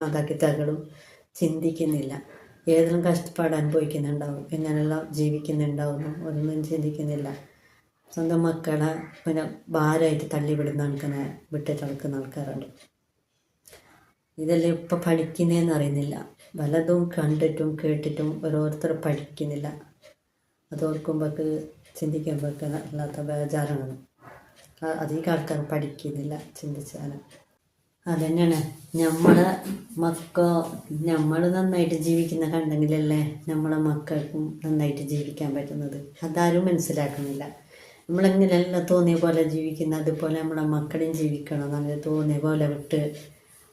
മാതാപിതാക്കളും ചിന്തിക്കുന്നില്ല. ഏതെങ്കിലും കഷ്ടപ്പാട് അനുഭവിക്കുന്നുണ്ടാവും, എങ്ങനെയെല്ലാം ജീവിക്കുന്നുണ്ടാവും ഒന്നും ചിന്തിക്കുന്നില്ല. സ്വന്തം മക്കളെ പിന്നെ ഭാരമായിട്ട് തള്ളിവിടുന്ന ആൾക്കാരെ വിട്ടിട്ട് നടക്കുന്ന ആൾക്കാരുണ്ട്. ഇതെല്ലാം ഇപ്പം പഠിക്കുന്നതെന്ന് അറിയുന്നില്ല. പലതും കണ്ടിട്ടും കേട്ടിട്ടും ഓരോരുത്തർ പഠിക്കുന്നില്ല. അതോർക്കുമ്പോൾക്ക് ചിന്തിക്കുമ്പോൾക്ക് അല്ലാത്ത ബേജാറാണ്. അധികം ആൾക്കാർ പഠിക്കുന്നില്ല ചിന്തിച്ചാൽ. അതുതന്നെയാണ് നമ്മൾ നന്നായിട്ട് ജീവിക്കുന്ന കണ്ടെങ്കിലല്ലേ നമ്മളെ മക്കൾക്കും നന്നായിട്ട് ജീവിക്കാൻ പറ്റുന്നത്. അതാരും മനസ്സിലാക്കുന്നില്ല. നമ്മളെങ്ങനെയെല്ലാം തോന്നിയ പോലെ ജീവിക്കുന്ന അതുപോലെ നമ്മളെ മക്കളെയും ജീവിക്കണം. നല്ല തോന്നിയ പോലെ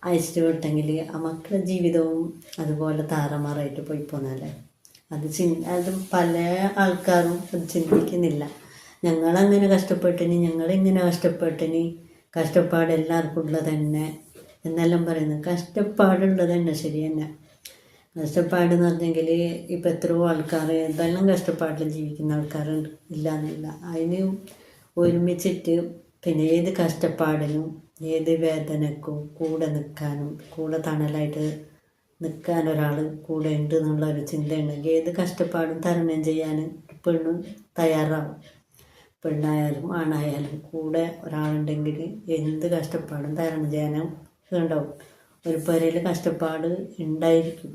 അയച്ചിട്ട് വിട്ടെങ്കിൽ ആ മക്കളുടെ ജീവിതവും അതുപോലെ താറുമാറായിട്ട് പോയി പോന്നല്ലേ. അത് പല ആൾക്കാരും അത് ചിന്തിക്കുന്നില്ല. ഞങ്ങളിങ്ങനെ കഷ്ടപ്പെട്ടിനി കഷ്ടപ്പാട് എല്ലാവർക്കും ഉള്ളത് തന്നെ എന്നെല്ലാം പറയുന്നത്. കഷ്ടപ്പാടുള്ളത് തന്നെ ശരി തന്നെ. കഷ്ടപ്പാടെന്ന് പറഞ്ഞെങ്കിൽ ഇപ്പം എത്രയോ ആൾക്കാർ എന്തെല്ലാം കഷ്ടപ്പാടിൽ ജീവിക്കുന്ന ആൾക്കാരുണ്ട്, ഇല്ലയെന്നില്ല. അതിന് ഒരുമിച്ചിട്ട് പിന്നെ ഏത് കഷ്ടപ്പാടിനും ഏത് വേദനക്കും കൂടെ നിൽക്കാനും കൂടെ തണലായിട്ട് നിൽക്കാൻ ഒരാൾ കൂടെ ഉണ്ട് എന്നുള്ള ഒരു ചിന്ത ഉണ്ടെങ്കിൽ ഏത് കഷ്ടപ്പാടും തരണം ചെയ്യാൻ പെണ്ണും തയ്യാറാവും. പെണ്ണായാലും ആണായാലും കൂടെ ഒരാളുണ്ടെങ്കിൽ എന്ത് കഷ്ടപ്പാടും തരണം ചെയ്യാനും ഉണ്ടാവും. ഒരു പെരയിൽ കഷ്ടപ്പാട് ഉണ്ടായിരിക്കും.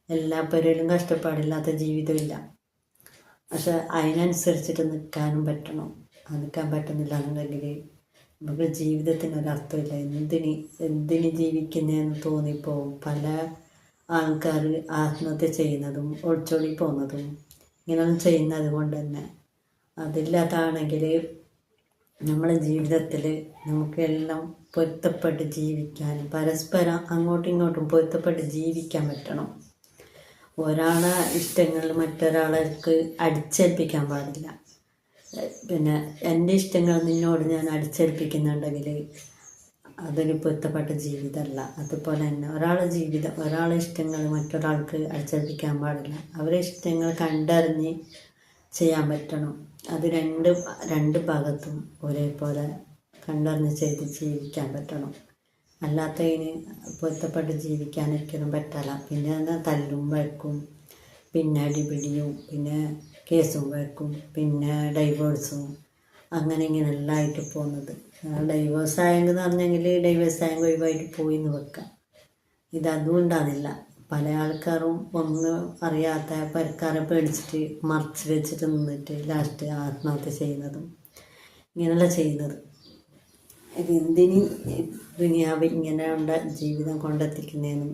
എല്ലാ പെരയിലും കഷ്ടപ്പാടില്ലാത്ത ജീവിതമില്ല. പക്ഷെ അതിനനുസരിച്ചിട്ട് നിൽക്കാനും പറ്റണം. നിൽക്കാൻ പറ്റുന്നില്ല എന്നുണ്ടെങ്കിൽ നമുക്ക് ജീവിതത്തിനൊരർത്ഥമില്ല. എന്തിന് ജീവിക്കുന്നതെന്ന് തോന്നിപ്പോവും. പല ആൾക്കാർ ആത്മഹത്യ ചെയ്യുന്നതും ഒളിച്ചോടി പോകുന്നതും ഇങ്ങനെയൊന്നും ചെയ്യുന്നത് കൊണ്ട് തന്നെ. അതില്ലാത്താണെങ്കിൽ നമ്മളെ ജീവിതത്തിൽ നമുക്കെല്ലാം പൊരുത്തപ്പെട്ട് ജീവിക്കാൻ, പരസ്പരം അങ്ങോട്ടും ഇങ്ങോട്ടും പൊരുത്തപ്പെട്ട് ജീവിക്കാൻ പറ്റണം. ഒരാളെ ഇഷ്ടങ്ങൾ മറ്റൊരാൾക്ക് അടിച്ചേൽപ്പിക്കാൻ പാടില്ല. പിന്നെ എൻ്റെ ഇഷ്ടങ്ങൾ നിന്നോട് ഞാൻ അടിച്ചേൽപ്പിക്കുന്നുണ്ടെങ്കിൽ അതൊരു പൊരുത്തപ്പെട്ട ജീവിതമല്ല. അതുപോലെ തന്നെ ഒരാളെ ഇഷ്ടങ്ങൾ മറ്റൊരാൾക്ക് അടിച്ചേൽപ്പിക്കാൻ പാടില്ല. അവരെ ഇഷ്ടങ്ങൾ കണ്ടറിഞ്ഞ് ചെയ്യാൻ പറ്റണം. അത് രണ്ട് ഭാഗത്തും ഒരേപോലെ കണ്ടറിഞ്ഞ് ചെയ്ത് ജീവിക്കാൻ പറ്റണം. അല്ലാത്തതിന് പൊരുത്തപ്പെട്ട് ജീവിക്കാൻ ഒരിക്കലും പറ്റില്ല. പിന്നെ തല്ലും വഴക്കും, പിന്നെ അടിപിടിയും, പിന്നെ കേസും വഴക്കും, പിന്നെ ഡൈവേഴ്സും, അങ്ങനെ ഇങ്ങനെയെല്ലാം ആയിട്ട് പോകുന്നത്. ഡൈവേഴ്സ് ആയെന്ന് പറഞ്ഞെങ്കിൽ ഡൈവേഴ്സ് ആയെങ്കിൽ ഒഴിവായിട്ട് പോയി എന്ന് വെക്കാം. ഇതൊന്നും ഉണ്ടാകുന്നില്ല. പല ആൾക്കാരും ഒന്നും അറിയാത്ത പരക്കാരെ പേടിച്ചിട്ട് മറച്ച് വെച്ചിട്ട് നിന്നിട്ട് ലാസ്റ്റ് ആത്മഹത്യ ചെയ്യുന്നതും ഇങ്ങനെയെല്ലാം ചെയ്യുന്നത്. ഇതെന്തിന് ദുനിയാവ് ഇങ്ങനെയുള്ള ജീവിതം കൊണ്ടെത്തിക്കുന്നതെന്നും